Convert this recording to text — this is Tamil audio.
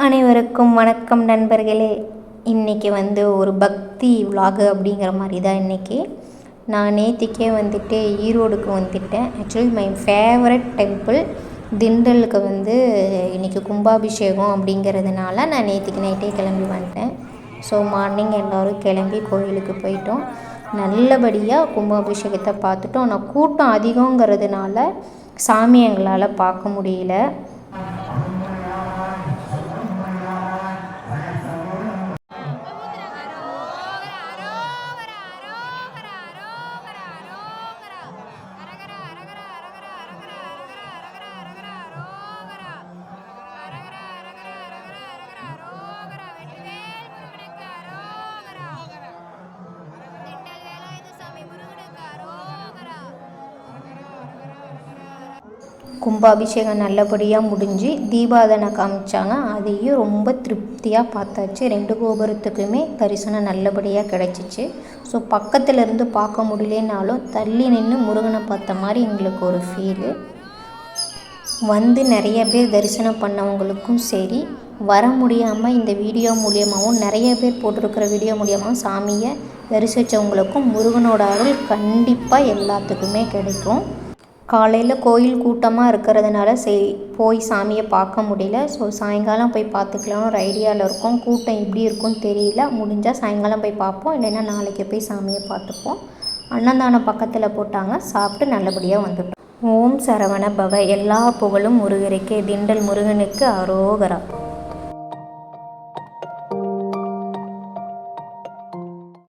அனைவருக்கும் வணக்கம் நண்பர்களே. இன்றைக்கி ஒரு பக்தி விலாகு அப்படிங்கிற மாதிரி தான் இன்றைக்கி. நான் நேற்றுக்கே ஈரோடுக்கு வந்துட்டேன். ஆக்சுவலி மை ஃபேவரட் டெம்பிள் திண்டலுக்கு இன்றைக்கி கும்பாபிஷேகம் அப்படிங்கிறதுனால நான் நேற்றுக்கு நைட்டே கிளம்பி வந்துட்டேன். ஸோ மார்னிங் எல்லோரும் கிளம்பி கோயிலுக்கு போயிட்டோம். நல்லபடியாக கும்பாபிஷேகத்தை பார்த்துட்டோம். ஆனால் கூட்டம் அதிகங்கிறதுனால சாமி எங்களால் பார்க்க முடியல. கும்பாபிஷேகம் நல்லபடியாக முடிஞ்சு தீபாராதனை காமிச்சாங்க. அதையும் ரொம்ப திருப்தியாக பார்த்தாச்சு. 2 கோபுரத்துக்குமே தரிசனம் நல்லபடியாக கிடச்சிச்சு. ஸோ பக்கத்தில் இருந்து பார்க்க முடியலனாலும் தள்ளி நின்று முருகனை பார்த்த மாதிரி எங்களுக்கு ஒரு ஃபீலு. நிறைய பேர் தரிசனம் பண்ணவங்களுக்கும் சரி, வர முடியாமல் இந்த வீடியோ மூலியமாகவும் நிறைய பேர் போட்டிருக்கிற வீடியோ மூலியமாகவும் சாமியை தரிசித்தவங்களுக்கும் முருகனோட அருள் கண்டிப்பாக எல்லாத்துக்குமே கிடைக்கும். காலையில் கோயில் கூட்டமாக இருக்கிறதுனால போய் சாமியை பார்க்க முடியல. ஸோ சாயங்காலம் போய் பார்த்துக்கலாம் ஒரு ஐடியாவில் இருக்கும். கூட்டம் எப்படி இருக்குன்னு தெரியல. முடிஞ்சால் சாயங்காலம் போய் பார்ப்போம், இல்லைன்னா நாளைக்கு போய் சாமியை பார்த்துப்போம். அன்னதானம் பக்கத்தில் போட்டாங்க, சாப்பிட்டு நல்லபடியாக வந்துட்டோம். ஓம் சரவண பவ. எல்லா புகழும் முருகருக்கே. திண்டல் முருகனுக்கு அரோகரா.